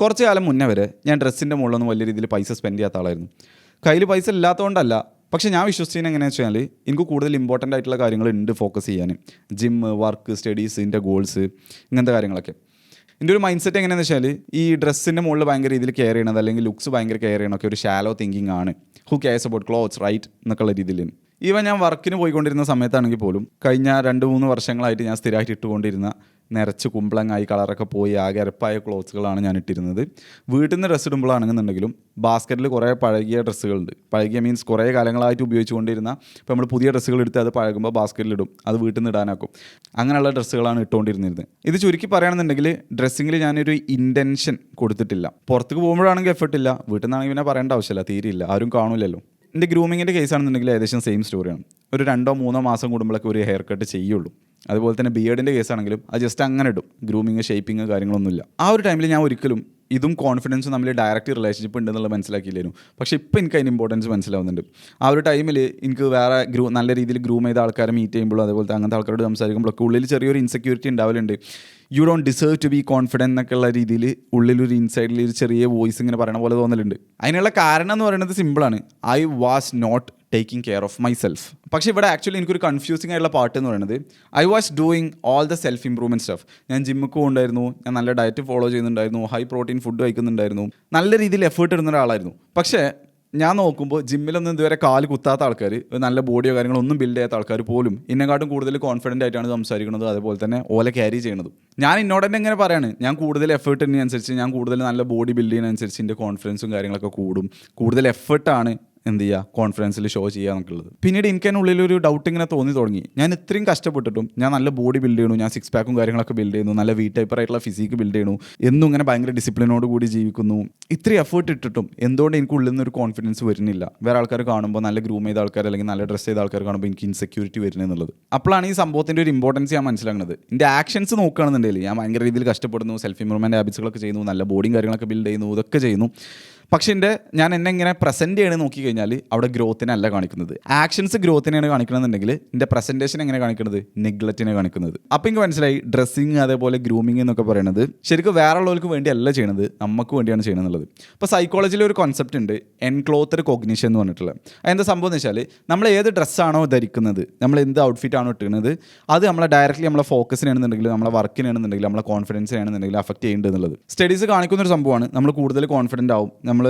കുറച്ച് കാലം മുന്നേ വരെ ഞാൻ ഡ്രസ്സിൻ്റെ മുകളിലൊന്നും വലിയ രീതിയിൽ പൈസ സ്പെൻഡ് ചെയ്യാത്ത ആളായിരുന്നു. കയ്യിൽ പൈസ ഇല്ലാത്തതുകൊണ്ടല്ല, പക്ഷേ ഞാൻ വിശ്വസിച്ചതിന് എങ്ങനെയാണെന്ന് വെച്ചാൽ എനിക്ക് കൂടുതൽ ഇമ്പോർട്ടൻ്റ് ആയിട്ടുള്ള കാര്യങ്ങളുണ്ട് ഫോക്കസ് ചെയ്യാൻ. ജിമ്മ്, വർക്ക്, സ്റ്റഡീസ്, എൻ്റെ ഗോൾസ്, ഇങ്ങനത്തെ കാര്യങ്ങളൊക്കെ. എൻ്റെ ഒരു മൈൻഡ് സെറ്റ് എങ്ങനെയാണെന്ന് വെച്ചാൽ ഈ ഡ്രസ്സിൻ്റെ മുകളിൽ ഭയങ്കര രീതിയിൽ കെയർ ചെയ്യണത് അല്ലെങ്കിൽ ലുക്സ് ഭയങ്കര കെയർ ചെയ്യണമൊക്കെ ഒരു ഷാലോ തിങ്കിങ് ആണ്. Who cares about clothes right എന്നൊക്കെയുള്ള രീതിയിൽ. ഈവൻ ഞാൻ വർക്കിന് പോയിക്കൊണ്ടിരുന്ന സമയത്താണെങ്കിൽ പോലും കഴിഞ്ഞ 2-3 വർഷങ്ങളായിട്ട് ഞാൻ സ്ഥിരമായിട്ട് ഇട്ടുകൊണ്ടിരുന്ന നിറച്ച് കുമ്പളങ്ങായി കളറൊക്കെ പോയി ആകെ അരപ്പായ ക്ലോത്ത്സുകളാണ് ഞാൻ ഇട്ടിരുന്നത്. വീട്ടിൽ നിന്ന് ഡ്രസ്സ് ഇടുമ്പോഴാണെന്നുണ്ടെങ്കിലും ബാസ്ക്കറ്റിൽ കുറേ പഴകിയ ഡ്രസ്സുകളുണ്ട്. പഴകിയ മീൻസ് കുറേ കാലങ്ങളായിട്ട് ഉപയോഗിച്ചുകൊണ്ടിരുന്ന, ഇപ്പോൾ നമ്മൾ പുതിയ ഡ്രസ്സുകൾ എടുത്ത് അത് പഴകുമ്പോൾ ബാസ്ക്കറ്റിലിടും, അത് വീട്ടിൽ നിന്ന് ഇടാനാക്കും. അങ്ങനെയുള്ള ഡ്രസ്സുകളാണ് ഇട്ടുകൊണ്ടിരുന്നത്. ഇത് ചുരുക്കി പറയുകയാണെന്നുണ്ടെങ്കിൽ ഡ്രസ്സിങ്ങിൽ ഞാനൊരു ഇൻറ്റൻഷൻ കൊടുത്തിട്ടില്ല. പുറത്തേക്ക് പോകുമ്പോഴാണെങ്കിൽ എഫർട്ടില്ല, വീട്ടിൽ നിന്നാണെങ്കിൽ പിന്നെ പറയേണ്ട ആവശ്യമില്ല, തീരെയില്ല, ആരും കാണൂലല്ലോ. എൻ്റെ ഗ്രൂമിങ്ങിൻ്റെ കേസാണെന്നുണ്ടെങ്കിൽ ഏകദേശം സെയിം സ്റ്റോറിയാണ്. ഒരു 2-3 മാസം കൂടുമ്പോഴൊക്കെ ഒരു ഹെയർ കട്ട് ചെയ്യുള്ളൂ. അതുപോലെ തന്നെ ബിയേഡിൻ്റെ കേസാണെങ്കിലും അത് ജസ്റ്റ് അങ്ങനെ ഇടും, ഗ്രൂമിങ്, ഷേപ്പിങ് കാര്യങ്ങളൊന്നുമില്ല. ആ ഒരു ടൈമിൽ ഞാൻ ഒരിക്കലും ഇതും കോൺഫിഡൻസും തമ്മിൽ ഡയറക്റ്റ് റിലേഷൻഷിപ്പ് ഉണ്ടെന്നുള്ള മനസ്സിലാക്കിയില്ലായിരുന്നു. പക്ഷേ ഇപ്പോൾ എനിക്ക് അതിന് ഇമ്പോർട്ടൻസ് മനസ്സിലാവുന്നുണ്ട്. ആ ഒരു ടൈമിൽ എനിക്ക് വേറെ നല്ല രീതിയിൽ ഗ്രൂം ചെയ്ത ആൾക്കാരെ മീറ്റ് ചെയ്യുമ്പോഴും അതുപോലത്തെ അങ്ങനത്തെ ആൾക്കാരോട് സംസാരിക്കുമ്പോഴൊക്കെ ഉള്ളിൽ ചെറിയൊരു ഇൻസെക്യൂരിറ്റി ഉണ്ടാവലുണ്ട്. You don't deserve to be confident എന്നൊക്കെയുള്ള രീതിയിൽ ഉള്ളിലൊരു ഇൻസൈഡിൽ ഒരു ചെറിയ വോയിസ് ഇങ്ങനെ പറയണ പോലെ തോന്നലുണ്ട്. അതിനുള്ള കാരണം എന്ന് പറയുന്നത് സിമ്പിളാണ്. I was not taking care of myself. പക്ഷേ ഇവിടെ ആക്ച്വലി എനിക്കൊരു കൺഫ്യൂസിംഗ് ആയിട്ടുള്ള പാർട്ട് എന്ന് പറയുന്നത് I was doing all the self improvement stuff. ഞാൻ ജിമ്മിക്ക് പോകുന്നുണ്ടായിരുന്നു, ഞാൻ നല്ല ഡയറ്റ് ഫോളോ ചെയ്യുന്നുണ്ടായിരുന്നു, ഹൈ പ്രോട്ടീൻ ഫുഡ് കഴിക്കുന്നുണ്ടായിരുന്നു, നല്ല രീതിയിൽ എഫേർട്ട് ഇടുന്ന ഒരാളായിരുന്നു. പക്ഷേ ഞാൻ നോക്കുമ്പോൾ ജിമ്മിലൊന്നും ഇതുവരെ കാല് കുത്താത്ത ആൾക്കാർ, നല്ല ബോഡിയോ കാര്യങ്ങളോ ഒന്നും ബിൽഡ് ചെയ്യാത്ത ആൾക്കാർ പോലും എന്നെക്കാട്ടും കൂടുതൽ കോൺഫിഡൻ്റ് ആയിട്ടാണ് സംസാരിക്കുന്നത്, അതുപോലെ തന്നെ ഓല ക്യാരി ചെയ്യണത്. ഞാൻ എന്നോട് തന്നെ എങ്ങനെ പറയാണ്, ഞാൻ കൂടുതൽ എഫേർട്ട് ഇടുന്നതിനനുസരിച്ച്, ഞാൻ കൂടുതൽ നല്ല ബോഡി ബിൽഡ് ചെയ്യുന്നതനുസരിച്ച് എൻ്റെ കോൺഫിഡൻസും കാര്യങ്ങളൊക്കെ കൂടും. കൂടുതൽ എഫേർട്ടാണ് എന്ത് ചെയ്യുക, കോൺഫിഡൻസിൽ ഷോ ചെയ്യുക എന്നൊക്കെയുള്ളത്. പിന്നീട് എനിക്ക് തന്നെ ഉള്ളിലൊരു ഡൗട്ട് ഇങ്ങനെ തോന്നി തുടങ്ങി. ഞാൻ ഇത്രയും കഷ്ടപ്പെട്ടിട്ടും ഞാൻ നല്ല ബോഡി ബിൽഡ് ചെയ്യണു, ഞാൻ 6 പാക്കും കാര്യങ്ങളൊക്കെ ബിൽഡ് ചെയ്യുന്നു, നല്ല വീ ടൈപ്പറായിട്ടുള്ള ഫിസിക്ക് ബിൽഡ് ചെയ്യണു, എന്നും ഇങ്ങനെ ഭയങ്കര ഡിസിപ്ലിനോട് കൂടി ജീവിക്കുന്നു, ഇത്രയും എഫേർട്ട് ഇട്ടിട്ടും എന്തുകൊണ്ട് എനിക്ക് ഉള്ളിൽ നിന്നൊരു കോൺഫിഡൻസ് വരുന്നില്ല? വേറെ ആൾക്കാർ കാണുമ്പോൾ, നല്ല ഗ്രൂം ചെയ്ത ആൾക്കാർ അല്ലെങ്കിൽ നല്ല ഡ്രസ്സ് ചെയ്ത ആൾക്കാർ കാണുമ്പോൾ എനിക്ക് ഇൻസെക്യൂരിറ്റി വരുന്നത്. അപ്പോഴാണ് ഈ സംഭവത്തിൻ്റെ ഒരു ഇമ്പോർട്ടൻസ് ഞാൻ മനസ്സിലാക്കുന്നത്. എൻ്റെ ആക്ഷൻസ് നോക്കുകയാണെന്നുണ്ടെങ്കിൽ ഞാൻ ഭയങ്കര രീതിയിൽ കഷ്ടപ്പെടുന്നു, സെൽഫ് ഇംപ്രൂവ്മെൻറ്റ് ഹാബിറ്റ്സുകളൊക്കെ ചെയ്യുന്നു, നല്ല ബോഡിയും കാര്യങ്ങളൊക്കെ ബിൽഡ് ചെയ്യുന്നു, ഇതൊക്കെ ചെയ്യുന്നു. പക്ഷേ ഞാൻ എന്നെ ഇങ്ങനെ പ്രസൻറ്റ് ചെയ്യണമെന്ന് നോക്കി കഴിഞ്ഞാൽ അവിടെ ഗ്രോത്തിനല്ല കാണിക്കുന്നത്. ആക്ഷൻസ് ഗ്രോത്തിനെയാണ് കാണിക്കണമെന്നുണ്ടെങ്കിൽ എൻ്റെ പ്രസൻറ്റേഷൻ എങ്ങനെ കാണിക്കുന്നത്? നെഗ്ലക്റ്റിനെ കാണിക്കുന്നത്. അപ്പോൾ എനിക്ക് മനസ്സിലായി ഡ്രസ്സിങ് അതേപോലെ ഗ്രൂമിങ് എന്നൊക്കെ പറയുന്നത് ശരിക്കും വേറെ ഉള്ളവർക്ക് വേണ്ടിയല്ല ചെയ്യണത്, നമുക്ക് വേണ്ടിയാണ് ചെയ്യണമെന്നുള്ളത്. ഇപ്പോൾ സൈക്കോളജിയിൽ ഒരു കോൺസെപ്റ്റ് ഉണ്ട്, എൻക്ലോത്തർ കോഗ്നിഷൻ എന്ന് പറഞ്ഞിട്ടുള്ളത്. അതെന്താ സംഭവം എന്ന് വെച്ചാൽ നമ്മൾ ഏത് ഡ്രസ്സാണോ ധരിക്കുന്നത്, നമ്മൾ എന്ത് ഔട്ട്ഫിറ്റാണോ ഇട്ടുന്നത്, അത് നമ്മളെ ഡയറക്റ്റ്ലി നമ്മളെ ഫോക്കസിനാണെന്നുണ്ടെങ്കിൽ, നമ്മളെ വർക്കിനാണെന്നുണ്ടെങ്കിൽ, നമ്മളെ കോൺഫിഡൻസിനാണെന്നുണ്ടെങ്കിൽ അഫക്റ്റ് ചെയ്യുന്നുണ്ട് എന്നുള്ളത് സ്റ്റഡീസ് കാണിക്കുന്നൊരു സംഭവമാണ്. നമ്മൾ കൂടുതൽ കോൺഫിഡൻ്റ് ആവും, നമ്മൾ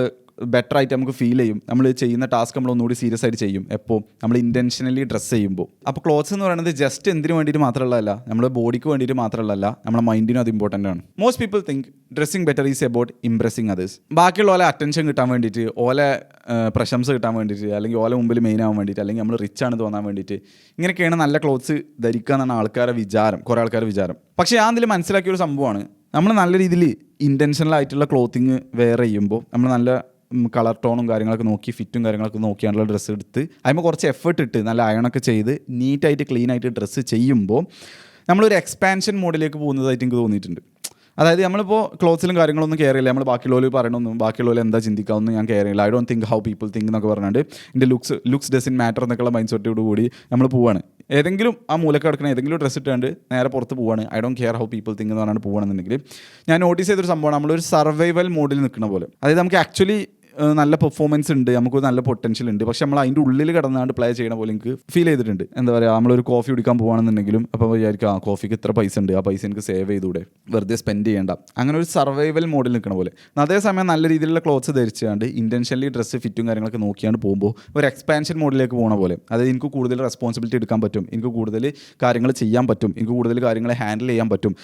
ബെറ്റർ ആയിട്ട് നമുക്ക് ഫീൽ ചെയ്യും, നമ്മൾ ചെയ്യുന്ന ടാസ്ക് നമ്മൾ ഒന്നുകൂടി സീരിയസ് ആയിട്ട് ചെയ്യും എപ്പോൾ നമ്മൾ ഇൻറ്റൻഷനലി ഡ്രസ്സ് ചെയ്യുമ്പോൾ. അപ്പോൾ ക്ലോത്ത്സ് എന്ന് പറയുന്നത് ജസ്റ്റ് എന്തിനു വേണ്ടിയിട്ട് മാത്രമുള്ളതല്ല, നമ്മുടെ ബോഡിക്ക് വേണ്ടിയിട്ട് മാത്രമുള്ളതല്ല, നമ്മുടെ മൈൻഡിനും അത് ഇമ്പോർട്ടൻ്റ് ആണ്. Most people think dressing better is about ഇംപ്രസിങ് others. ബാക്കിയുള്ള ഓലെ അറ്റൻഷൻ കിട്ടാൻ വേണ്ടിയിട്ട്, ഓലെ പ്രശംസ കിട്ടാൻ വേണ്ടിയിട്ട്, അല്ലെങ്കിൽ ഓലെ മുമ്പിൽ മെയിൻ ആവാൻ വേണ്ടിയിട്ട്, അല്ലെങ്കിൽ നമ്മൾ റിച്ച് ആണ് തോന്നാൻ വേണ്ടിയിട്ട് ഇങ്ങനെയൊക്കെയാണ് നല്ല ക്ലോത്ത്സ് ധരിക്കുക എന്നാണ് ആൾക്കാരുടെ വിചാരം, കുറേ ആൾക്കാരുടെ വിചാരം. പക്ഷേ ഞാൻ അതിൽ മനസ്സിലാക്കിയൊരു സംഭവമാണ്, നമ്മൾ നല്ല രീതിയിൽ ഇൻറ്റൻഷനൽ ആയിട്ടുള്ള ക്ലോത്തിങ് വെയർ ചെയ്യുമ്പോൾ, നമ്മൾ നല്ല കളർ ടോണും കാര്യങ്ങളൊക്കെ നോക്കി, ഫിറ്റും കാര്യങ്ങളൊക്കെ നോക്കിയാണുള്ള ഡ്രസ്സ് എടുത്ത് അതിന് കുറച്ച് എഫേർട്ട് ഇട്ട് നല്ല അയണൊക്കെ ചെയ്ത് നീറ്റായിട്ട് ക്ലീനായിട്ട് ഡ്രസ്സ് ചെയ്യുമ്പോൾ നമ്മളൊരു എക്സ്പാൻഷൻ മോഡിലേക്ക് പോകുന്നതായിട്ട് എനിക്ക് തോന്നിയിട്ടുണ്ട്. അതായത് നമ്മളിപ്പോൾ ക്ലോത്ത്സിലും കാര്യങ്ങളൊന്നും കെയർ ചെയ്യില്ല, നമ്മൾ ബാക്കിയുള്ളവർ പറയണമെന്നും ബാക്കിയുള്ളവർ എന്താ ചിന്തിക്കാമെന്നും ഞാൻ കെയർ ചെയ്യില്ല. I don't think how people think എന്നൊക്കെ പറഞ്ഞാണ്ട് എൻ്റെ ലുക്സ് ഡസൻറ്റ് മാറ്റർ എന്നൊക്കെയുള്ള മൈൻഡ് സെറ്റോട് കൂടി നമ്മൾ പോവാണ്. ഏതെങ്കിലും ആ മൂലക്ക് കിടക്കുന്ന ഏതെങ്കിലും ഡ്രസ്സ് ഇട്ടാണ്ട് നേരെ പുറത്ത് പോവാണ്, I don't care how people think എന്ന് പറഞ്ഞാൽ പോകണമെന്നുണ്ടെങ്കിൽ ഞാൻ നോട്ടീസ് ചെയ്തൊരു സംഭവമാണ്, നമ്മളൊരു സർവൈവൽ മോഡിൽ നിൽക്കുന്ന പോലെ. അതായത് നമുക്ക് ആക്ച്വലി നല്ല പെർഫോമൻസ് ഉണ്ട്, നമുക്ക് നല്ല പൊട്ടൻഷ്യൽ ഉണ്ട്, പക്ഷെ നമ്മൾ അതിൻ്റെ ഉള്ളിൽ കിടന്നാണ്ട് പ്ലേ ചെയ്യണ പോലെ എനിക്ക് ഫീൽ ചെയ്തിട്ടുണ്ട്. എന്താ പറയുക, നമ്മളൊരു കോഫി കുടിക്കാൻ പോകുകയാണെന്നുണ്ടെങ്കിലും അപ്പോൾ വിചാരിക്കുക ആ കോഫിക്ക് ഇത്ര പൈസ ഉണ്ട്, ആ പൈസ എനിക്ക് സേവ് ചെയ്തൂടെ, വെറുതെ സ്പെൻഡ് ചെയ്യേണ്ട, അങ്ങനെ ഒരു സർവൈവൽ മോഡിൽ നിൽക്കണ പോലെ. അതേസമയം നല്ല രീതിയിലുള്ള ക്ലോത്ത്സ് ധരിച്ചാണ്ട് ഇൻറ്റൻഷനലി ഡ്രസ്സ് ഫിറ്റും കാര്യങ്ങളൊക്കെ നോക്കിയാണ്ട് പോകുമ്പോൾ ഒരു എക്സ്പാൻഷൻ മോഡിലേക്ക് പോകണ പോലെ. അതായത് എനിക്ക് കൂടുതൽ റെസ്പോൺസിബിലിറ്റി എടുക്കാൻ പറ്റും, എനിക്ക് കൂടുതൽ കാര്യങ്ങൾ ചെയ്യാൻ പറ്റും, എനിക്ക് കൂടുതൽ കാര്യങ്ങൾ ഹാൻഡിൽ ചെയ്യാൻ പറ്റും,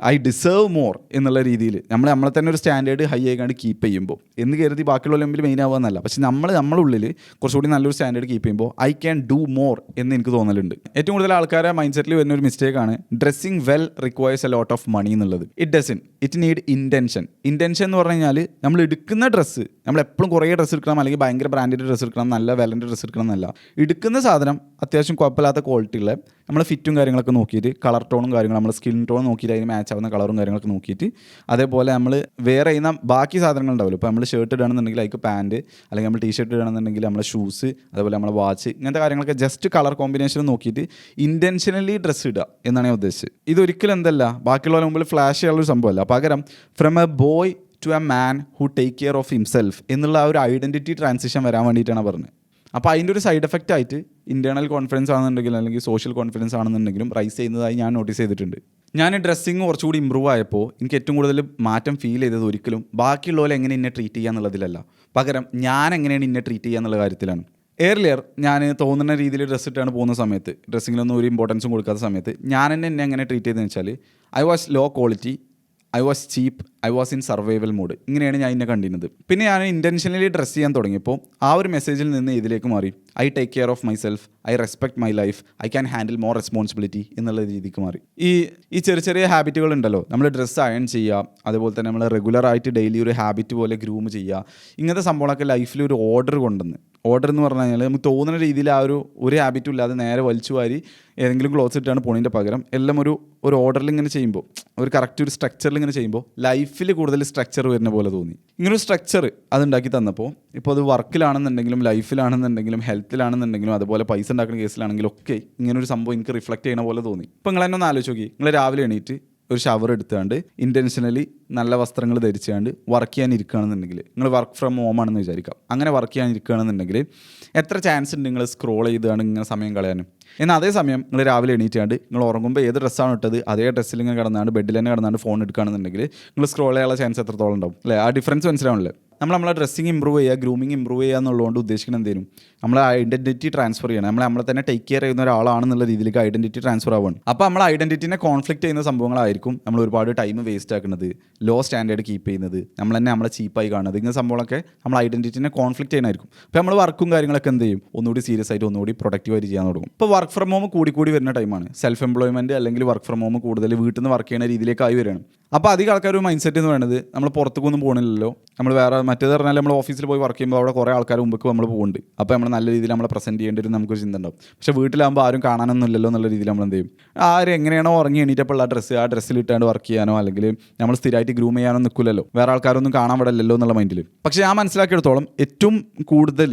ഐ ഡിസേർവ് മോർ എന്നുള്ള രീതിയിൽ നമ്മളെ തന്നെ ഒരു സ്റ്റാൻഡേർഡ് ഹൈ ആയിക്കാണ്ട് കീപ്പ് ചെയ്യുമ്പോൾ എന്ന് കരുതി ബാക്കിയുള്ള മുമ്പിൽ മെയിൻ ആവുക. പക്ഷെ നമ്മളുള്ളിൽ കുറച്ചുകൂടി നല്ലൊരു സ്റ്റാൻഡേർഡ് കീപ്പ് ചെയ്യുമ്പോൾ ഐ ക്യാൻ ഡു മോർ എന്ന് എനിക്ക് തോന്നലുണ്ട്. ഏറ്റവും കൂടുതൽ ആൾക്കാരെ മൈൻഡ് സെറ്റിൽ വരുന്ന ഒരു മിസ്റ്റേക്കാണ് dressing well requires a lot of money എന്നുള്ളത്. ഇറ്റ് നീഡ് ഇൻറ്റൻഷൻ എന്ന് പറഞ്ഞു കഴിഞ്ഞാൽ നമ്മൾ എടുക്കുന്ന ഡ്രസ്സ്, നമ്മൾ എപ്പോഴും കുറേ ഡ്രസ്സ് എടുക്കണം, അല്ലെങ്കിൽ ഭയങ്കര ബ്രാൻഡഡ് ഡ്രസ്സ് എടുക്കണം, നല്ല വിലൻ്റെ ഡ്രസ്സ് എടുക്കണം എന്നല്ല. എടുക്കുന്ന സാധനം അത്യാവശ്യം കുഴപ്പമില്ലാത്ത ക്വാളിറ്റിയുള്ള നമ്മൾ ഫിറ്റും കാര്യങ്ങളൊക്കെ നോക്കിയിട്ട്, കളർ ടോണും കാര്യങ്ങളും നമ്മൾ സ്കിൻ ടോൺ നോക്കിയിട്ട് അതിന് മാച്ച് ആവുന്ന കളറും കാര്യങ്ങളൊക്കെ നോക്കിയിട്ട്, അതേപോലെ നമ്മൾ വേറെ ചെയ്യുന്ന ബാക്കി സാധനങ്ങൾ ഉണ്ടാവില്ല. ഇപ്പോൾ നമ്മൾ ഷർട്ട് ഇടുകയാണെന്നുണ്ടെങ്കിൽ അതിക്ക് പാൻറ്റ്, അല്ലെങ്കിൽ നമ്മൾ ടീഷർട്ട് ഇടുകയാണെന്നുണ്ടെങ്കിൽ നമ്മളെ ഷൂസ്, അതേപോലെ നമ്മളെ വാച്ച്, ഇങ്ങനത്തെ കാര്യങ്ങളൊക്കെ ജസ്റ്റ് കളർ കോമ്പിനേഷൻ നോക്കിയിട്ട് ഇൻറ്റൻഷനലി ഡ്രസ്സ് ഇടുക എന്നാണ് ഞാൻ ഉദ്ദേശിച്ചത്. ഇതൊരിക്കലും എന്തല്ല ബാക്കിയുള്ള മുമ്പിൽ ഫ്ലാഷ് ചെയ്യാനുള്ളൊരു സംഭവമല്ല. പകരം from a boy to a man who take care of himself എന്നുള്ള ആ ഒരു ഐഡൻറ്റിറ്റി ട്രാൻസിഷൻ വരാൻ വേണ്ടിയിട്ടാണ് പറഞ്ഞത്. അപ്പോൾ അതിൻ്റെ ഒരു സൈഡ് എഫക്റ്റ് ആയിട്ട് ഇൻറ്റേർണൽ കോൺഫിഡൻസ് ആണെന്നുണ്ടെങ്കിലും അല്ലെങ്കിൽ സോഷ്യൽ കോൺഫിഡൻസ് ആണെന്നുണ്ടെങ്കിലും റൈസ് ചെയ്യുന്നതായി ഞാൻ നോട്ടീസ് ചെയ്തിട്ടുണ്ട്. ഞാൻ ഡ്രസ്സിങ് കുറച്ചുകൂടി ഇമ്പ്രൂവ് ആയപ്പോൾ എനിക്ക് ഏറ്റവും കൂടുതൽ മാറ്റം ഫീൽ ചെയ്തത് ഒരിക്കലും ബാക്കിയുള്ളവരെ എങ്ങനെ എന്നെ ട്രീറ്റ് ചെയ്യുക എന്നുള്ളതിലല്ല, പകരം ഞാൻ എങ്ങനെയാണ് എന്നെ ട്രീറ്റ് ചെയ്യുക എന്നുള്ള കാര്യത്തിലാണ്. ഏർലിയർ ഞാൻ തോന്നുന്ന രീതിയിൽ ഡ്രസ്സ് ഇട്ടാണ് പോകുന്ന സമയത്ത്, ഡ്രസ്സിങ്ങിലൊന്നും ഒരു ഇമ്പോർട്ടൻസും കൊടുക്കാത്ത സമയത്ത് ഞാൻ എന്നെ എങ്ങനെ ട്രീറ്റ് ചെയ്തതെന്ന് വെച്ചാൽ I was low quality, I was cheap, I was in survival mode. ഇങ്ങനെയാണ് ഞാൻ എന്നെ കണ്ടിരുന്നത്. പിന്നെ ഞാൻ ഇൻറ്റൻഷനലി ഡ്രസ്സ് ചെയ്യാൻ തുടങ്ങിയപ്പോൾ ആ ഒരു മെസ്സേജിൽ നിന്ന് ഇതിലേക്ക് മാറി I take care of my self, I respect my life, I can handle more responsibility എന്നുള്ള രീതിക്ക് മാറി. ഈ ചെറിയ ചെറിയ ഹാബിറ്റുകൾ ഉണ്ടല്ലോ, നമ്മൾ ഡ്രസ്സ് അയൺ ചെയ്യുക, അതുപോലെ തന്നെ നമ്മൾ റെഗുലറായിട്ട് ഡെയിലി ഒരു ഹാബിറ്റ് പോലെ ഗ്രൂം ചെയ്യുക, ഇങ്ങനത്തെ സംഭവങ്ങളൊക്കെ ലൈഫിൽ ഒരു ഓർഡർ കൊണ്ടുവന്ന്, ഓർഡർ എന്ന് പറഞ്ഞു കഴിഞ്ഞാൽ നമുക്ക് തോന്നുന്ന രീതിയിൽ ആ ഒരു ഹാബിറ്റും ഇല്ലാതെ നേരെ വലിച്ചു വാരി ഏതെങ്കിലും ക്ലോത്ത്സ് ഇട്ടാണ് പോണതിൻ്റെ പകരം എല്ലാം ഒരു ഓർഡറിൽ ഇങ്ങനെ ചെയ്യുമ്പോൾ, ഒരു കറക്റ്റ് ഒരു സ്ട്രക്ചറിൽ ഇങ്ങനെ ചെയ്യുമ്പോൾ ലൈഫിൽ കൂടുതൽ സ്ട്രക്ചർ വരുന്ന പോലെ തോന്നി. ഇങ്ങനൊരു സ്ട്രക്ചർ അതുണ്ടാക്കി തന്നപ്പോൾ ഇപ്പോൾ അത് വർക്കിലാണെന്നുണ്ടെങ്കിലും ലൈഫിലാണെന്നുണ്ടെങ്കിലും ഹെൽത്തിലാണെന്നുണ്ടെങ്കിലും അതുപോലെ പൈസ ഉണ്ടാക്കുന്ന കേസിലാണെങ്കിലും ഒക്കെ ഇങ്ങനൊരു സംഭവം എനിക്ക് റിഫ്ലക്റ്റ് ചെയ്യണ പോലെ തോന്നി. ഇപ്പോൾ നിങ്ങൾ എന്നെ ഒന്ന് ആലോചിച്ച് നോക്കി, നിങ്ങൾ രാവിലെ എണീറ്റ് ഒരു ഷവർ എടുത്തുകൊണ്ട് ഇൻറ്റൻഷനലി നല്ല വസ്ത്രങ്ങൾ ധരിച്ചുകൊണ്ട് വർക്ക് ചെയ്യാൻ ഇരിക്കുകയാണെന്നുണ്ടെങ്കിൽ, നിങ്ങൾ വർക്ക് ഫ്രം ഹോം ആണെന്ന് വിചാരിക്കാം, അങ്ങനെ വർക്ക് ചെയ്യാൻ ഇരിക്കുകയാണെന്നുണ്ടെങ്കിൽ എത്ര ചാൻസ് ഉണ്ട് നിങ്ങൾ സ്ക്രോൾ ചെയ്താണ് ഇങ്ങനെ സമയം കളയാനും. എന്നാൽ അതേ സമയം നിങ്ങൾ രാവിലെ എണീറ്റാണ്ട് നിങ്ങൾ ഉറങ്ങുമ്പോൾ ഏത് ഡ്രസ്സാണ് ഇട്ടത് അതേ ഡ്രസ്സിൽ ഇങ്ങനെ കിടന്നാണ്ട് ബെഡിൽ തന്നെ കിടന്നാണ്ട് ഫോൺ എടുക്കുകയാണെന്നുണ്ടെങ്കിൽ നിങ്ങൾ സ്ക്രോൾ ചെയ്യാനുള്ള ചാൻസ് എത്രത്തോളം ഉണ്ടാവും അല്ലേ? ആ ഡിഫറൻസ് മനസ്സിലാവണല്ലേ? നമ്മളെ ഡ്രസ്സിങ് ഇമ്പ്രൂവ് ചെയ്യുക, ഗ്രൂമിങ് ഇമ്പ്രൂവ് ചെയ്യുക എന്നുള്ളതുകൊണ്ട് ഉദ്ദേശിക്കുന്നത് എന്തേലും നമ്മളെ ഐഡൻറ്റിറ്റി ട്രാൻസ്ഫർ ചെയ്യണം. നമ്മളെ തന്നെ ടേക്ക് കെയർ ചെയ്യുന്ന ഒരാളാണെന്നുള്ള രീതിയിലേക്ക് ഐഡൻറ്റിറ്റി ട്രാൻസ്ഫർ ആവുകയാണ്. അപ്പോൾ നമ്മൾ ഐഡൻറ്റിറ്റിനെ കോൺഫ്ലിക്റ്റ് ചെയ്യുന്ന സംഭവങ്ങളായിരിക്കും നമ്മൾ ഒരുപാട് ടൈം വേസ്റ്റ് ആക്കുന്നത്, ലോ സ്റ്റാൻഡേർഡ് കീപ്പ് ചെയ്യുന്നത്, നമ്മളെ ചീപ്പായി കാണുന്നത്, ഇങ്ങനെ സംഭവങ്ങളൊക്കെ നമ്മൾ ഐഡൻറ്റിറ്റിനെ കോൺഫ്ലിക്റ്റ് ചെയ്യാനായിരിക്കും. അപ്പോൾ നമ്മൾ വർക്കും കാര്യങ്ങളൊക്കെ എന്ത് ചെയ്യും, ഒന്നുകൂടി സീരിയസ് ആയിട്ട് ഒന്നുകൂടി പ്രൊഡക്റ്റീവായിട്ട് ചെയ്യാൻ തുടങ്ങും. ഇപ്പോൾ വർക്ക് ഫ്രം ഹോം കൂടി വരുന്ന ടൈമാണ്. സെൽഫ് എംപ്ലോയ്മെൻറ്റ് അല്ലെങ്കിൽ വർക്ക് ഫ്രം ഹോം കൂടുതൽ വീട്ടിൽ നിന്ന് വർക്ക് ചെയ്യുന്ന രീതിയിലേക്കായി വരികയാണ്. അപ്പോൾ അധികം ആൾക്കാർ ഒരു മൈൻഡ് സെറ്റ് എന്ന് പറയുന്നത് നമ്മൾ പുറത്തേക്കൊന്നും പോകണില്ലല്ലോ, നമ്മൾ വേറെ മറ്റേത് പറഞ്ഞാൽ നമ്മൾ ഓഫീസിൽ പോയി വർക്ക് ചെയ്യുമ്പോൾ അവിടെ കുറേ ആൾക്കാർ മുമ്പ് നമ്മൾ പോകുന്നുണ്ട്, അപ്പോൾ നമ്മൾ നല്ല രീതിയിൽ നമ്മളെ പ്രസൻറ്റ് ചെയ്യേണ്ട ഒരു നമുക്കൊരു ചിന്ത ഉണ്ടാവും. പക്ഷേ വീട്ടിലാകുമ്പോൾ ആരും കാണാനൊന്നും ഇല്ലല്ലോ എന്നുള്ള രീതിയിൽ നമ്മൾ എന്ത് ചെയ്യും, ആരും എങ്ങനെയാണോ ഉറങ്ങി എണീറ്റപ്പോൾ ആ ഡ്രസ്സിൽ ഇട്ടാണ്ട് വർക്ക് ചെയ്യാനോ അല്ലെങ്കിൽ നമ്മൾ സ്ഥിരമായിട്ട് ഗ്രൂം ചെയ്യാനോ നിൽക്കില്ലല്ലോ, വേറെ ആൾക്കാരൊന്നും കാണാൻ വിടല്ലോ എന്നുള്ള മൈൻഡിൽ. പക്ഷേ ഞാൻ മനസ്സിലാക്കിയെടുത്തോളം ഏറ്റവും കൂടുതൽ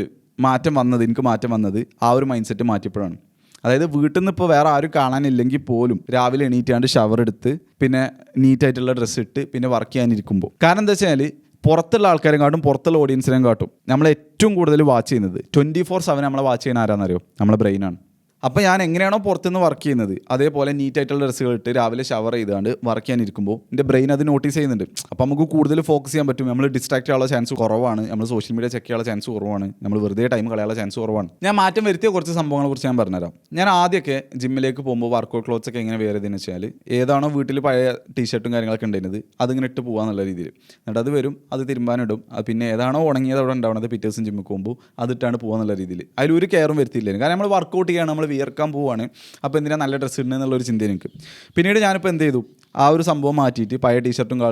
എനിക്ക് മാറ്റം വന്നത് ആ ഒരു മൈൻഡ് സെറ്റ് മാറ്റിയപ്പോഴാണ്. അതായത് വീട്ടിൽ നിന്ന് ഇപ്പോൾ വേറെ ആരും കാണാനില്ലെങ്കിൽ പോലും രാവിലെ എണീറ്റാണ്ട് ഷവർ എടുത്ത് പിന്നെ നീറ്റായിട്ടുള്ള ഡ്രസ്സ് ഇട്ട് പിന്നെ വർക്ക് ചെയ്യാനിരിക്കുമ്പോൾ, കാരണം എന്താ വെച്ചാൽ പുറത്തുള്ള ആൾക്കാരെ കാട്ടും പുറത്തുള്ള ഓഡിയൻസിനെ കാട്ടും നമ്മൾ ഏറ്റവും കൂടുതൽ വാച്ച് ചെയ്യുന്നത് 24/7 നമ്മളെ വാച്ച് ചെയ്യുന്ന ആരാന്നറിയോ? നമ്മളെ ബ്രെയിനാണ്. അപ്പോൾ ഞാൻ എങ്ങനെയാണോ പുറത്തുനിന്ന് വർക്ക് ചെയ്യുന്നത് അതേപോലെ നീറ്റായിട്ടുള്ള ഡ്രസ്സുകൾ ഇട്ട് രാവിലെ ഷവർ ചെയ്താണ്ട് വർക്ക് ചെയ്യാനിരിക്കുമ്പോൾ എൻ്റെ ബ്രെയിൻ അത് നോട്ടീസ് ചെയ്യുന്നുണ്ട്. അപ്പോൾ നമുക്ക് കൂടുതൽ ഫോക്കസ് ചെയ്യാൻ പറ്റും, നമ്മൾ ഡിസ്ട്രാക്ട് ചെയ്യാനുള്ള ചാൻസ് കുറവാണ്, നമ്മൾ സോഷ്യൽ മീഡിയ ചെക്ക് ചെയ്യാനുള്ള ചാൻസ് കുറവാണ്, നമ്മൾ വെറുതെ ടൈം കളയാനുള്ള ചാൻസ് കുറവാണ്. ഞാൻ മാറ്റം വരുത്തിയ കുറച്ച് സംഭവങ്ങളെ കുറിച്ച് ഞാൻ പറഞ്ഞുതരാം. ഞാൻ ആദ്യമൊക്കെ ജിമ്മിലേക്ക് പോകുമ്പോൾ വർക്കൗട്ട് ക്ലോത്ത്സ് ഒക്കെ എങ്ങനെ വേറെ ചെയ്തെന്ന് വെച്ചാൽ ഏതാണോ വീട്ടിൽ പഴയ ടീഷർട്ടും കാര്യങ്ങളൊക്കെ ഉണ്ടായിരുന്നത് അതിങ്ങനെ ഇട്ട് പോകാന്നുള്ള രീതിയിൽ, എന്നിട്ട് അത് വരും, അത് തിരുമ്പാനിടും, പിന്നെ ഏതാണോ ഉണങ്ങിയത് അവിടെ ഉണ്ടാവുന്നത് പിറ്റേ ദിവസം ജിമ്മിൽ പോകുമ്പോൾ അതിട്ടാണ് പോകാന്നുള്ള രീതിയിൽ. അതിലൊരു കെയറും വരുത്തിയില്ലായിരുന്നു, കാരണം നമ്മൾ വർക്കൗട്ട് ചെയ്യാണ്, നമ്മൾ വിയർക്കാൻ പോവുകയാണ്, അപ്പോൾ എന്തിനാ നല്ല ഡ്രസ്സ് ഇടുന്നതെന്നുള്ളൊരു ചിന്ത എനിക്ക്. പിന്നീട് ഞാനിപ്പോൾ എന്ത് ചെയ്തു, ആ ഒരു സംഭവം മാറ്റിയിട്ട് പഴയ ടീഷർട്ടും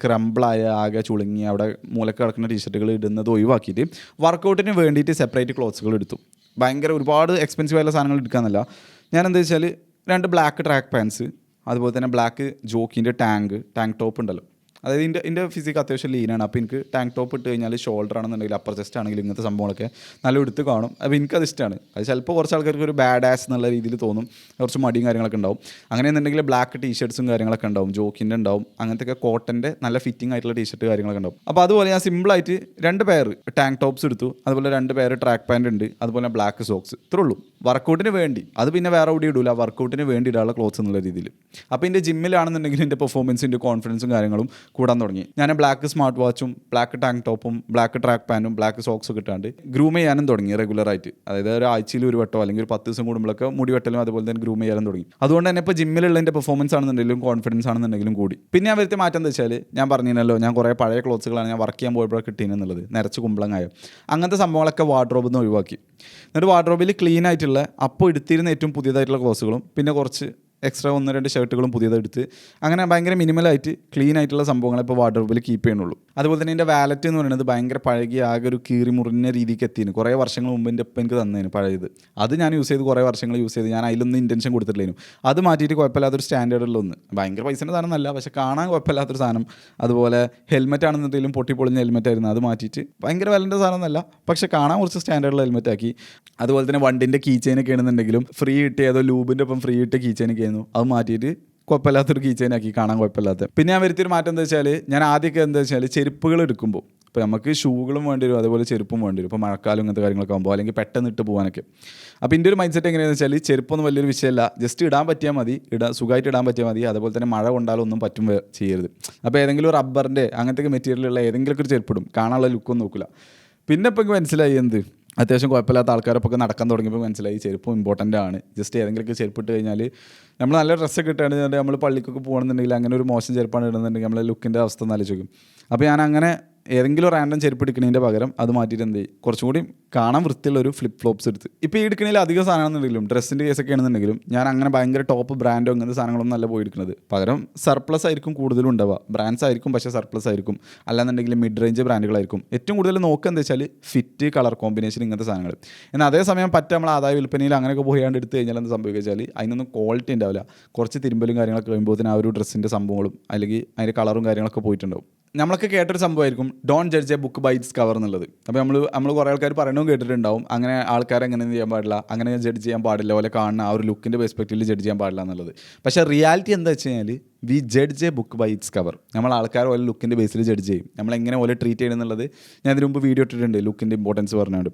ക്രംബിളായ ആകെ ചുളുങ്ങി അവിടെ മൂലക്ക് കിടക്കുന്ന ടീഷർട്ടുകൾ ഇടുന്നത് ഒഴിവാക്കിയിട്ട് വർക്കൗട്ടിന് വേണ്ടിയിട്ട് സെപ്പറേറ്റ് ക്ലോത്ത്സുകൾ എടുത്തു. ഭയങ്കര ഒരുപാട് എക്സ്പെൻസീവ് ആയിട്ടുള്ള സാധനങ്ങൾ എടുക്കാമെന്നല്ല, ഞാൻ എന്താ വെച്ചാൽ 2 ബ്ലാക്ക് ട്രാക്ക് പാൻസ്, അതുപോലെ തന്നെ ബ്ലാക്ക് ജോക്കിൻ്റെ ടാങ്ക് ടോപ്പ് ഉണ്ടല്ലോ, അതായത് എൻ്റെ ഫിസിക്ക് അത്യാവശ്യം ലീനാണ്. അപ്പോൾ എനിക്ക് ടാങ്ക് ടോപ്പ് ഇട്ട് കഴിഞ്ഞാൽ ഷോൾഡർ ആണെന്നുണ്ടെങ്കിൽ അപ്പർ ചെസ്റ്റ് ആണെങ്കിലും ഇങ്ങനത്തെ സംഭവങ്ങളൊക്കെ നല്ല എടുത്ത് കാണും. അപ്പോൾ എനിക്കത് ഇഷ്ടമാണ്. അത് ചിലപ്പോൾ കുറച്ച് ആൾക്കാർക്ക് ഒരു ബാഡ് ആസ് എന്നുള്ള രീതിയിൽ തോന്നും, കുറച്ച് മടിയും കാര്യങ്ങളൊക്കെ ഉണ്ടാവും. അങ്ങനെയെന്നുണ്ടെങ്കിൽ ബ്ലാക്ക് ടീഷർട്ട്സും കാര്യങ്ങളൊക്കെ ഉണ്ടാവും, ജോക്കിൻ്റെ ഉണ്ടാവും, അങ്ങനത്തെ കോട്ടൻ്റെ നല്ല ഫിറ്റിംഗ് ആയിട്ടുള്ള ടീഷർട്ട് കാര്യങ്ങളൊക്കെ ഉണ്ടാവും. അപ്പോൾ അതുപോലെ ഞാൻ സിമ്പിളായിട്ട് 2 പെയർ ടാങ്ക് ടോപ്സ് എടുത്തു, അതുപോലെ 2 പെയർ ട്രാക്ക് പാൻറ് ഉണ്ട്, അതുപോലെ ബ്ലാക്ക് സോക്സ്, ഇത്രേ ഉള്ളൂ. വർക്കൗട്ടിന് വേണ്ടി, അത് പിന്നെ വേറെ എവിടെ ഇടില്ല, വർക്കൗട്ടിന് വേണ്ടി ഇടാനുള്ള ക്ലോത്ത്സ് എന്നുള്ള രീതിയിൽ. അപ്പോൾ എൻ്റെ ജിമ്മിലാണെന്നുണ്ടെങ്കിൽ എൻ്റെ പെർഫോമൻസിൻ്റെ കോൺഫിഡൻസും കാര്യങ്ങളും കൂടാൻ തുടങ്ങി. ഞാൻ ബ്ലാക്ക് സ്മാർട്ട് വാച്ചും ബ്ലാക്ക് ടാങ്ക് ടോപ്പും ബ്ലാക്ക് ട്രാക്ക് പാൻറ്റും ബ്ലാക്ക് സോക്സും കിട്ടാണ്ട് ഗ്രൂം ചെയ്യാനും തുടങ്ങി റെഗുലറായിട്ട്. അതായത് ഒരു ആഴ്ചയിൽ ഒരു വട്ടോ അല്ലെങ്കിൽ ഒരു 10 ദിവസം കൂടുമ്പോഴൊക്കെ മുടി വെട്ടലും അതുപോലെ തന്നെ ഗ്രൂം ചെയ്യാനും തുടങ്ങി. അതുകൊണ്ട് തന്നെ ഇപ്പോൾ ജിമ്മിലുള്ള എൻ്റെ പെർഫോമൻസ് ആണെന്നുണ്ടെങ്കിലും കോൺഫിഡൻസ് ആണെന്നുണ്ടെങ്കിലും കൂടി. പിന്നെ ഞാൻ വരുത്തിയ മാറ്റം എന്താ വെച്ചാൽ, ഞാൻ പറഞ്ഞില്ലല്ലോ ഞാൻ കുറേ പഴയ ക്ലോത്ത്സുകളാണ് ഞാൻ വർക്ക് ചെയ്യാൻ പോയപ്പോഴൊക്കെ കിട്ടിയെന്നുള്ളത്, നിറച്ച് കുമ്പളങ്ങായ അങ്ങനത്തെ സംഭവങ്ങളൊക്കെ വാർഡ്രോബിൽ നിന്ന് ഒഴിവാക്കി. എന്നിട്ട് വാർഡ്രോബിൽ ക്ലീൻ ആയിട്ടുള്ള അപ്പോൾ എടുത്തിരുന്ന ഏറ്റവും പുതിയതായിട്ടുള്ള ക്ലോത്ത്സുകളും പിന്നെ കുറച്ച് എക്സ്ട്രാ 1-2 ഷർട്ടുകളും പുതിയതെടുത്ത് അങ്ങനെ ഭയങ്കര മിനിമലായിട്ട് ക്ലീൻ ആയിട്ടുള്ള സംഭവങ്ങൾ ഇപ്പോൾ വാർഡ്രോബിൽ കീപ്പ് ചെയ്യണുള്ളൂ. അതുപോലെ തന്നെ എൻ്റെ വാലറ്റ് എന്ന് പറയുന്നത് ഭയങ്കര പഴകിയ ആകെ ഒരു കീറി മുറിഞ്ഞ രീതിക്ക് എത്തിയിരുന്നു. കുറേ വർഷങ്ങൾ മുമ്പ് എൻ്റെ ഒപ്പം എനിക്ക് തന്നേന് പഴയത്, അത് ഞാൻ യൂസ് ചെയ്ത് കുറേ വർഷങ്ങൾ യൂസ് ചെയ്ത് ഞാൻ അതിലൊന്നും ഇൻറ്റൻഷൻ കൊടുത്തിട്ടില്ലായിരുന്നു. അത് മാറ്റിയിട്ട് കുഴപ്പമില്ലാത്തൊരു സ്റ്റാൻഡേർഡുള്ള ഒന്ന്, ഭയങ്കര പൈസൻ്റെ സാധനം എന്നല്ല, പക്ഷേ കാണാൻ കുഴപ്പമില്ലാത്തൊരു സാധനം. അതുപോലെ ഹെൽമെറ്റ് ആണെന്നുണ്ടെങ്കിലും പൊട്ടിപ്പൊളിഞ്ഞ ഹെൽമെറ്റ് ആയിരുന്നു, അത് മാറ്റിയിട്ട് ഭയങ്കര വിലൻ്റെ സാധനം എന്നല്ല, പക്ഷേ കാണാൻ കുറച്ച് സ്റ്റാൻഡേർഡുള്ള ഹെൽമെറ്റ് ആക്കി. അതുപോലെ തന്നെ വണ്ടിൻ്റെ കീ ചെയിനൊക്കെ ആണെന്നുണ്ടെങ്കിലും ഫ്രീ കിട്ടിയ ഏതോ ലൂബിൻ്റെ ഒപ്പം ഫ്രീ കിട്ടിയ കീ ചെയിനൊക്കെ ആയിരുന്നു, അത് മാറ്റിയിട്ട് കുഴപ്പമില്ലാത്തൊരു കീ ചെയിൻ ആക്കി, കാണാൻ കുഴപ്പമില്ലാത്ത. പിന്നെ ഞാൻ വരുത്തിയൊരു മാറ്റം എന്താ വെച്ചാൽ, ഞാൻ ആദ്യമൊക്കെ എന്താ വെച്ചാൽ ചെരുപ്പുകൾ എടുക്കുമ്പോൾ ഇപ്പോൾ നമുക്ക് ഷൂകളും വേണ്ടി വരും, അതേപോലെ ചെരുപ്പും വേണ്ടി വരും. ഇപ്പോൾ മഴക്കാലം ഇങ്ങനത്തെ കാര്യങ്ങളൊക്കെ ആകുമ്പോൾ, അല്ലെങ്കിൽ പെട്ടെന്ന് ഇട്ട് പോകാനൊക്കെ. അപ്പോൾ എൻ്റെ ഒരു മൈൻഡ് സെറ്റ് എങ്ങനെയാണെന്ന് വെച്ചാൽ, ചെരുപ്പൊന്നും വലിയൊരു വിഷയമല്ല, ജസ്റ്റ് ഇടാൻ പറ്റിയാൽ മതി, സുഖമായിട്ട് ഇടാൻ പറ്റിയാൽ മതി. അതുപോലെ തന്നെ മഴ കൊണ്ടാലൊന്നും പറ്റും ചെയ്യരുത്. അപ്പോൾ ഏതെങ്കിലും റബ്ബറിൻ്റെ അങ്ങനത്തെ മെറ്റീരിയലുള്ള ഏതെങ്കിലുമൊക്കെ ഒരു ചെരുപ്പിടും, കാണാനുള്ള ലുക്കൊന്നും നോക്കില്ല. പിന്നെ ഇപ്പോൾ എനിക്ക് മനസ്സിലായി എന്ത് അത്യാവശ്യം കുഴപ്പമില്ലാത്ത ആൾക്കാരൊക്കെ നടക്കാൻ തുടങ്ങിയപ്പോൾ മനസ്സിലായി ചെരുപ്പം ഇമ്പോർട്ടൻ്റ് ആണ്. ജസ്റ്റ് ഏതെങ്കിലുമൊക്കെ ചെരുപ്പ് ഇട്ട് കഴിഞ്ഞാൽ നമ്മൾ നല്ല ഡ്രസ്സൊക്കെ ഇട്ടാണെന്നുണ്ടെങ്കിൽ നമ്മൾ പള്ളിക്കൊക്കെ പോകണമെന്നുണ്ടെങ്കിൽ അങ്ങനെ ഒരു മോശം ചെരുപ്പാണ് ഇടുന്നുണ്ടെങ്കിൽ നമ്മളെ ലുക്കിൻ്റെ അവസ്ഥ ഒന്ന് ആലോചിക്കും. അപ്പോൾ ഞാൻ അങ്ങനെ ഏതെങ്കിലും റാൻഡം ചെരുപ്പ് എടുക്കുന്നതിൻ്റെ പകരം അത് മാറ്റിയിട്ട് എന്ത് ചെയ്യും, കുറച്ചും കൂടി കാണാൻ വൃത്തിയുള്ള ഒരു ഫ്ലിപ്പ് ഫ്ലോപ്സ് എടുത്ത്. ഇപ്പോൾ ഈ എടുക്കുന്നതിൽ അധികം സാധനമാണെന്നുണ്ടെങ്കിലും ഡ്രസ്സിൻ്റെ കേസൊക്കെ ആണെന്നുണ്ടെങ്കിലും ഞാൻ അങ്ങനെ ഭയങ്കര ടോപ്പ് ബ്രാൻഡോ അങ്ങനത്തെ സാധനങ്ങളൊന്നും നല്ല പോയി എടുക്കുന്നത്. പകരം സർപ്ലസ് ആയിരിക്കും കൂടുതലും ഉണ്ടാവുക. ബ്രാൻഡ്സ് ആയിരിക്കും, പക്ഷേ സർപ്ലസ് ആയിരിക്കും. അല്ലാന്നുണ്ടെങ്കിൽ മിഡ് റേഞ്ച് ബ്രാൻഡുകളായിരിക്കും. ഏറ്റവും കൂടുതൽ നോക്കുക എന്താ വെച്ചാൽ ഫിറ്റ്, കളർ കോമ്പിനേഷൻ, ഇങ്ങനത്തെ സാധനങ്ങൾ. എന്നാൽ അതേസമയം നമ്മൾ ആദായ വിൽപ്പനയിൽ അങ്ങനെയൊക്കെ പോയാണ്ട് എടുത്ത് കഴിഞ്ഞാൽ എന്ത് സംഭവിക്കുക വെച്ചാൽ അതിനൊന്നും ക്വാളിറ്റി ഉണ്ടാവില്ല. കുറച്ച് തിരുമ്പലും കാര്യങ്ങളൊക്കെ കഴിയുമ്പോൾ ആ ഒരു ഡ്രസ്സിൻ്റെ സംഭവങ്ങളും അല്ലെങ്കിൽ അതിൻ്റെ കളറും കാര്യങ്ങളൊക്കെ പോയിട്ടുണ്ടാവും. നമ്മളൊക്കെ കേട്ടൊരു സംഭവമായിരിക്കും don't judge a book by its cover എന്നുള്ളത്. അപ്പോൾ നമ്മൾ കുറേ ആൾക്കാർ പറയണതും കേട്ടിട്ടുണ്ടാവും, അങ്ങനെ ആൾക്കാരെ എങ്ങനെ ചെയ്യാൻ പാടില്ല, അങ്ങനെ ജഡ്ജ് ചെയ്യാൻ പാടില്ല, പോലെ കാണുന്ന ആ ഒരു ലുക്കിൻ്റെ പെർസ്പെക്റ്റീവിൽ ജഡ്ജ് ചെയ്യാൻ പാടില്ല എന്നുള്ളത്. പക്ഷേ റിയാലിറ്റി എന്താ വെച്ച് കഴിഞ്ഞാൽ we judge a book by its cover. നമ്മൾ ആൾക്കാർ ഓരോ ലുക്കിൻ്റെ ബേസിൽ ജഡ്ജ് ചെയ്യും. നമ്മളെങ്ങനെ ഓരോ ട്രീറ്റ് ചെയ്യണമെന്നുള്ളത് ഞാൻ ഇതിന് മുമ്പ് വീഡിയോ ഇട്ടിട്ടുണ്ട്, ലുക്കിൻ്റെ ഇമ്പോർട്ടൻസ് പറഞ്ഞുകൊണ്ട്.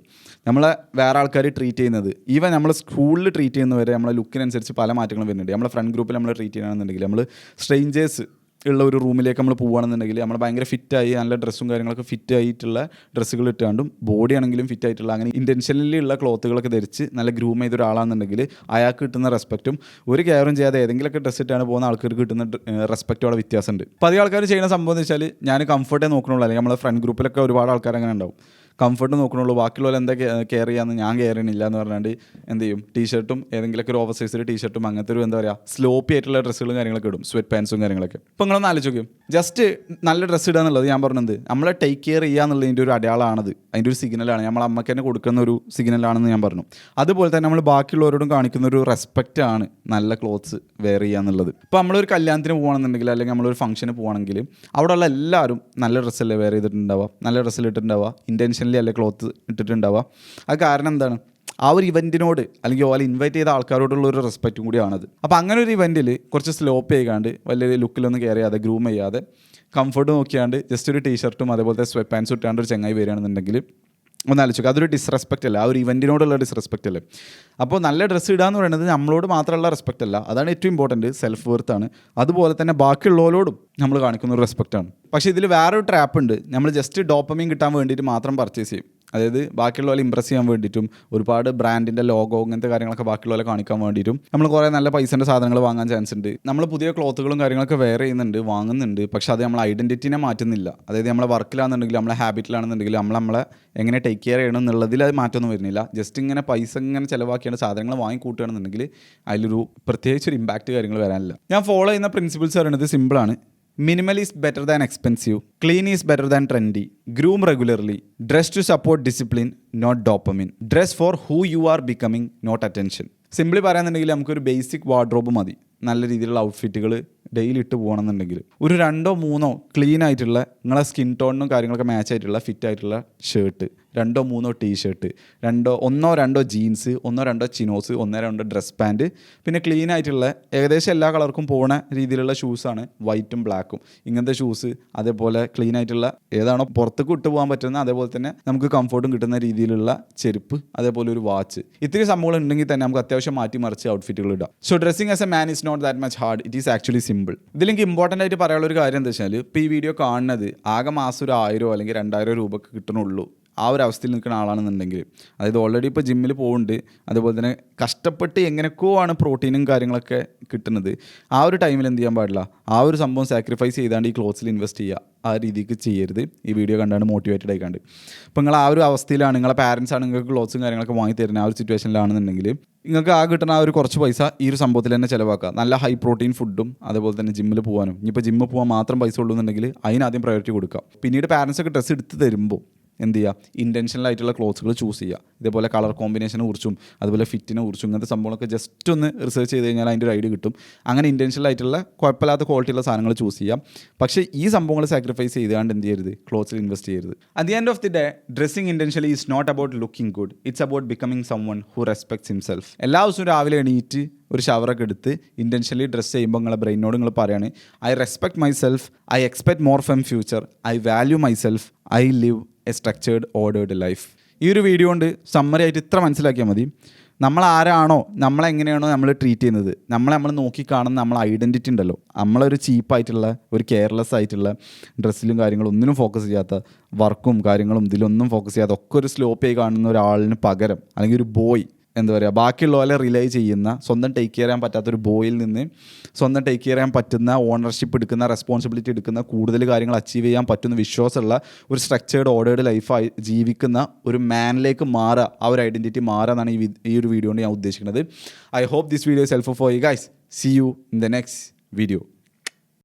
നമ്മളെ വേറെ ആൾക്കാർ ട്രീറ്റ് ചെയ്യുന്നത്, ഈവൻ നമ്മൾ സ്കൂളിൽ ട്രീറ്റ് ചെയ്യുന്നവരെ നമ്മളെ ലുക്കിനനുസരിച്ച് പല മാറ്റങ്ങളും വരുന്നുണ്ട്. നമ്മളെ ഫ്രണ്ട് ഗ്രൂപ്പിൽ നമ്മൾ ട്രീറ്റ് ചെയ്യണമെന്നുണ്ടെങ്കിൽ, നമ്മൾ സ്ട്രേഞ്ചേഴ്സ് ഉള്ള ഒരു റൂമിലേക്ക് നമ്മൾ പോകുകയാണെന്നുണ്ടെങ്കിൽ നമ്മൾ ഭയങ്കര ഫിറ്റായി നല്ല ഡ്രസ്സും കാര്യങ്ങളൊക്കെ ഫിറ്റ് ആയിട്ടുള്ള ഡ്രസ്സുകൾ ഇട്ടാണ്ടും ബോഡി ആണെങ്കിലും ഫിറ്റ് ആയിട്ടുള്ള അങ്ങനെ ഇൻറ്റൻഷനലി ഉള്ള ക്ലോത്തുകളൊക്കെ ധരിച്ച് നല്ല ഗ്രൂം ചെയ്ത ഒരാളാണെന്നുണ്ടെങ്കിൽ അയാൾക്ക് കിട്ടുന്ന റെസ്പെക്റ്റും ഒരു കെയറും ചെയ്യാതെ ഏതെങ്കിലുമൊക്കെ ഡ്രസ്സ് ഇട്ടാണ് പോകുന്ന ആൾക്കാർക്ക് കിട്ടുന്ന റെസ്പെക്റ്റോടെ വ്യത്യാസമുണ്ട്. അപ്പോൾ അധികം ആൾക്കാർ ചെയ്യുന്ന സംഭവം എന്ന് വെച്ചാൽ ഞാൻ കംഫർട്ടേ നോക്കണുള്ളൂ, അല്ലെങ്കിൽ നമ്മളെ ഫ്രണ്ട് ഗ്രൂപ്പിലൊക്കെ ഒരുപാട് ആൾക്കാർ അങ്ങനെ ഉണ്ടാവും, കംഫർട്ട് നോക്കണുള്ളൂ, ബാക്കിയുള്ളവർ എന്താ കെയർ ചെയ്യാമെന്ന് ഞാൻ കെയർ ചെയ്യണില്ല എന്ന് പറഞ്ഞാണ്ട് എന്ത് ചെയ്യും, ടീഷർട്ടും ഏതെങ്കിലുമൊക്കെ ഒരു ഓവർ സൈസിൽ ടീഷർട്ടും അങ്ങനത്തെ ഒരു എന്താ പറയുക സ്ലോപ്പി ആയിട്ടുള്ള ഡ്രസ്സുകളും കാര്യങ്ങളൊക്കെ ഇടും, സ്വെറ്റ് പാൻസും കാര്യങ്ങളൊക്കെ. ഇപ്പോൾ നിങ്ങളൊന്ന് ആലോചിക്കും, ജസ്റ്റ് നല്ല ഡ്രസ്സ് ഇടുക എന്നുള്ളത് ഞാൻ പറഞ്ഞത് നമ്മളെ ടേക്ക് കെയർ ചെയ്യുക എന്നുള്ളതിൻ്റെ ഒരു അടയാളമാണത്, അതിൻ്റെ ഒരു സിഗ്നലാണ്, നമ്മൾ അമ്മയ്ക്ക് തന്നെ കൊടുക്കുന്ന ഒരു സിഗ്നലാണെന്ന് ഞാൻ പറഞ്ഞു. അതുപോലെ തന്നെ നമ്മൾ ബാക്കിയുള്ളവരോടും കാണിക്കുന്ന ഒരു റെസ്പെക്റ്റ് ആണ് നല്ല ക്ലോത്ത്സ് വെയർ ചെയ്യുക എന്നുള്ളത്. ഇപ്പോൾ നമ്മളൊരു കല്യാണത്തിന് പോകുകയാണെന്നുണ്ടെങ്കിൽ അല്ലെങ്കിൽ നമ്മളൊരു ഫംഗ്ഷന് പോകുകയാണെങ്കിൽ അവിടെയുള്ള എല്ലാവരും നല്ല ഡ്രസ്സല്ലേ വെയർ ചെയ്തിട്ടുണ്ടാവുക, നല്ല ഡ്രസ്സിൽ ഇട്ടിട്ടുണ്ടാവുക, ഇൻറ്റൻഷനലി അല്ലെ ക്ലോത്ത് ഇട്ടിട്ടുണ്ടാവുക. അത് കാരണം എന്താണ്, ആ ഒരു ഇവൻറ്റിനോട് അല്ലെങ്കിൽ ഓലെ ഇൻവൈറ്റ് ചെയ്ത ആൾക്കാരോടുള്ള ഒരു റെസ്പെക്റ്റും കൂടിയാണത്. അപ്പോൾ അങ്ങനെ ഒരു ഇവൻറ്റിൽ കുറച്ച് സ്ലോപ്പ് ചെയ്യാണ്ട് വലിയ ലുക്കിലൊന്നും കെയർ ചെയ്യാതെ ഗ്രൂം ചെയ്യാതെ കംഫർട്ട് നോക്കിയാണ്ട് ജസ്റ്റ് ഒരു ടീഷർട്ടും അതേപോലത്തെ സ്വെറ്റ് പാൻസും ഇട്ടാണ്ട് ഒരു ചങ്ങായി വരികയാണെന്നുണ്ടെങ്കിൽ ഒന്ന് ആലോചിക്കുക, അതൊരു ഡിസ്റെസ്പെക്റ്റ് അല്ല, ആ ഒരു ഇവൻറ്റിനോടുള്ള ഡിസ്റെസ്പെക്റ്റ് അല്ലേ. അപ്പോൾ നല്ല ഡ്രസ്സ് ഇടുക എന്ന് പറയുന്നത് നമ്മളോട് മാത്രമുള്ള റെസ്പെക്റ്റ് അല്ല, അതാണ് ഏറ്റവും ഇമ്പോർട്ടൻറ്റ്, സെൽഫ് വർത്താണ്. അതുപോലെ തന്നെ ബാക്കിയുള്ളവരോടും നമ്മൾ കാണിക്കുന്ന ഒരു റെസ്പെക്റ്റാണ്. പക്ഷേ ഇതിൽ വേറൊരു ട്രാപ്പ് ഉണ്ട്, നമ്മൾ ജസ്റ്റ് ഡോപ്പമീൻ കിട്ടാൻ വേണ്ടിയിട്ട് മാത്രം പർച്ചേസ് ചെയ്യും. അതായത് ബാക്കിയുള്ളവരെ ഇമ്പ്രസ് ചെയ്യാൻ വേണ്ടിയിട്ടും ഒരുപാട് ബ്രാൻഡിൻ്റെ ലോഗോ അങ്ങനത്തെ കാര്യങ്ങളൊക്കെ ബാക്കിയുള്ളവരെ കാണിക്കാൻ വേണ്ടിയിട്ടും നമ്മൾ കുറേ നല്ല പൈസൻ്റെ സാധനങ്ങൾ വാങ്ങാൻ ചാൻസ് ഉണ്ട്. നമ്മൾ പുതിയ ക്ലോത്തുകളും കാര്യങ്ങളൊക്കെ വെയർ ചെയ്യുന്നുണ്ട്, വാങ്ങുന്നുണ്ട്, പക്ഷേ അത് നമ്മളെ ഐഡൻറ്റിറ്റിനെ മാറ്റുന്നില്ല. അതായത് നമ്മളെ വർക്കിലാണെന്നുണ്ടെങ്കിൽ നമ്മളെ ഹാബിറ്റിലാണെന്നുണ്ടെങ്കിൽ നമ്മളെ എങ്ങനെ ടേക്ക് കെയർ ചെയ്യണം എന്നുള്ളതിൽ അത് മാറ്റമൊന്നും വരുന്നില്ല. ജസ്റ്റ് ഇങ്ങനെ പൈസ ഇങ്ങനെ ചിലവാക്കിയാണ് സാധനങ്ങൾ വാങ്ങിക്കൂട്ടുകയാണെന്നുണ്ടെങ്കിൽ അതിലൊരു പ്രത്യേകിച്ച് ഒരു ഇമ്പാക്റ്റ് കാര്യങ്ങൾ വരാനില്ല. ഞാൻ ഫോളോ ചെയ്യുന്ന പ്രിൻസിപ്പിൾസ് പറയുന്നത് സിമ്പിളാണ്. Minimal is better than expensive. Clean is better than trendy. Groom regularly. Dress to support discipline, not dopamine. Dress for who you are becoming, not attention. Simply പറയാന്നുണ്ടെങ്കിൽ നമുക്കൊരു ബേസിക് വാർഡ്രോബ് മതി. നല്ല രീതിയിലുള്ള ഔട്ട്ഫിറ്റുകൾ daily ഇട്ട് പോകണമെന്നുണ്ടെങ്കിൽ ഒരു 2-3 ക്ലീൻ ആയിട്ടുള്ള നിങ്ങളെ സ്കിൻ ടോണിനും കാര്യങ്ങളൊക്കെ മാച്ച് ആയിട്ടുള്ള ഫിറ്റ് ആയിട്ടുള്ള shirt, 2-3 T shirt, 1-2 jeans, 1-2 chinos, 1-2 dress pant, പിന്നെ ക്ലീൻ ആയിട്ടുള്ള ഏകദേശം എല്ലാ കളർക്കും പോകുന്ന രീതിയിലുള്ള ഷൂസാണ് വൈറ്റും ബ്ലാക്കും. ഇങ്ങനത്തെ ഷൂസ്, അതേപോലെ ക്ലീൻ ആയിട്ടുള്ള ഏതാണോ പുറത്തേക്ക് ഇട്ട് പോകാൻ പറ്റുന്ന, അതേപോലെ തന്നെ നമുക്ക് കംഫർട്ടും കിട്ടുന്ന രീതിയിലുള്ള ചെരുപ്പ്, അതേപോലെ ഒരു വാച്ച്, ഇത്തിരി സംഭവങ്ങൾ ഉണ്ടെങ്കിൽ തന്നെ നമുക്ക് അത്യാവശ്യം മാറ്റി മറിച്ച് ഔട്ട്ഫിറ്റുകൾ ഇടാം. So dressing as a man is not that much hard, it is actually simple. ഇതിലെനിക്ക് ഇമ്പോർട്ടൻ്റ് ആയിട്ട് പറയാനുള്ള ഒരു കാര്യം എന്താ വെച്ചാൽ, ഇപ്പോൾ ഈ വീഡിയോ കാണുന്നത് ആകെ മാസം ഒരു 1000 അല്ലെങ്കിൽ 2000 രൂപക്ക് കിട്ടണുള്ളൂ ആ ഒരു അവസ്ഥയിൽ നിൽക്കുന്ന ആളാണെന്നുണ്ടെങ്കിൽ, അതായത് ഓൾറെഡി ഇപ്പോൾ ജിമ്മിൽ പോകുന്നുണ്ട്, അതുപോലെ തന്നെ കഷ്ടപ്പെട്ട് എങ്ങനെയൊക്കെയോ ആണ് പ്രോട്ടീനും കാര്യങ്ങളൊക്കെ കിട്ടുന്നത്, ആ ഒരു ടൈമിൽ എന്ത് ചെയ്യാൻ പാടില്ല, ആ ഒരു സംഭവം സാക്രിഫൈസ് ചെയ്താണ്ട് ഈ ക്ലോത്ത്സിൽ ഇൻവെസ്റ്റ് ചെയ്യുക. ആ രീതിക്ക് ചെയ്യരുത്. ഈ വീഡിയോ കണ്ടാണ് മോട്ടിവേറ്റഡ് ആയിക്കാണ്ട്. അപ്പോൾ നിങ്ങൾ ആ ഒരു അവസ്ഥയിലാണ്, നിങ്ങളെ പാരൻസ് ആണ് നിങ്ങൾക്ക് ക്ലോത്ത്സും കാര്യങ്ങളൊക്കെ വാങ്ങി തരുന്നത്, ആ ഒരു സിറ്റുവേഷനിലാണെന്നുണ്ടെങ്കിൽ നിങ്ങൾക്ക് ആ കിട്ടുന്ന ആ ഒരു കുറച്ച് പൈസ ഈ ഒരു സംഭവത്തിൽ തന്നെ ചിലവാക്കുക. നല്ല ഹൈ പ്രോട്ടീൻ ഫുഡും അതേപോലെ തന്നെ ജിമ്മിൽ പോകാനും. ഇനിയിപ്പോൾ ജിമ്മിൽ പോകാൻ മാത്രം പൈസ ഉള്ളൂ എന്നുണ്ടെങ്കിൽ അതിനാദ്യം പ്രയോറിറ്റി കൊടുക്കുക. പിന്നീട് പാരൻസൊക്കെ ഡ്രസ്സ് എടുത്ത് തരുമ്പോൾ എന്ത് ചെയ്യുക, ഇൻറ്റൻഷനൽ ആയിട്ടുള്ള ക്ലോത്ത്സുകൾ ചൂസ് ചെയ്യുക. ഇതേപോലെ കളർ കോമ്പിനേഷനെ കുറിച്ചും അതുപോലെ ഫിറ്റിനെ കുറിച്ചും ഇങ്ങനത്തെ സംഭവങ്ങളൊക്കെ ജസ്റ്റ് ഒന്ന് റിസർച്ച് ചെയ്ത് കഴിഞ്ഞാൽ അതിൻ്റെ ഒരു ഐഡിയ കിട്ടും. അങ്ങനെ ഇൻറ്റൻഷനൽ ആയിട്ടുള്ള കുഴപ്പമില്ലാത്ത ക്വാളിറ്റിയുള്ള സാധനങ്ങൾ ചൂസ് ചെയ്യാം. പക്ഷേ ഈ സംഭവങ്ങൾ സാക്രിഫൈസ് ചെയ്തുകൊണ്ട് എന്ത് ചെയ്യരുത്, ക്ലോത്ത്സിൽ ഇൻവെസ്റ്റ് ചെയ്യരുത്. At the end of the day dressing intentionally is not about looking good, it's about becoming someone who respects himself. എല്ലാ ദിവസവും രാവിലെ എണീറ്റ് ഒരു ഷവറൊക്കെ എടുത്ത് ഇൻറ്റൻഷനലി ഡ്രസ്സ് ചെയ്യുമ്പോൾ നിങ്ങളെ ബ്രെയിനോട് നിങ്ങൾ പറയാണ്, I respect my self, I expect more from future, I value my self, I live A structured ordered life. ഈ ഒരു വീഡിയോ കൊണ്ട് സമ്മറി ആയിട്ട് ഇത്ര മനസ്സിലാക്കിയാൽ മതി. നമ്മൾ ആരാണോ, നമ്മളെങ്ങനെയാണോ നമ്മൾ ട്രീറ്റ് ചെയ്യുന്നത്, നമ്മൾ നോക്കിക്കാണുന്ന നമ്മളെ ഐഡൻറ്റിറ്റി ഉണ്ടല്ലോ, നമ്മളൊരു ചീപ്പായിട്ടുള്ള ഒരു കെയർലെസ് ആയിട്ടുള്ള ഡ്രസ്സിലും കാര്യങ്ങളും ഒന്നിനും ഫോക്കസ് ചെയ്യാത്ത, വർക്കും കാര്യങ്ങളും ഇതിലൊന്നും ഫോക്കസ് ചെയ്യാത്ത ഒക്കെ ഒരു സ്ലോപ്പ് ആയി കാണുന്ന ഒരാളിന് പകരം, അല്ലെങ്കിൽ ഒരു ബോയ് എന്താ പറയുക, ബാക്കിയുള്ള പോലെ റിലൈ ചെയ്യുന്ന, സ്വന്തം ടേക്ക് കെയർ ചെയ്യാൻ പറ്റാത്തൊരു ബോയിൽ നിന്ന് സ്വന്തം ടേക്ക് കെയർ ചെയ്യാൻ പറ്റുന്ന, ഓണർഷിപ്പ് എടുക്കുന്ന, റെസ്പോൺസിബിലിറ്റി എടുക്കുന്ന, കൂടുതൽ കാര്യങ്ങൾ അച്ചീവ് ചെയ്യാൻ പറ്റുന്ന വിശ്വാസമുള്ള ഒരു സ്ട്രക്ചേർഡ് ഓർഡേർഡ് ലൈഫായി ജീവിക്കുന്ന ഒരു മാനിലേക്ക് മാറുക, ആ ഒരു ഐഡൻറ്റിറ്റി മാറുക എന്നാണ് ഈ ഒരു വീഡിയോ കൊണ്ട് ഞാൻ ഉദ്ദേശിക്കുന്നത്. I hope this video is helpful for you guys. See you in the next video.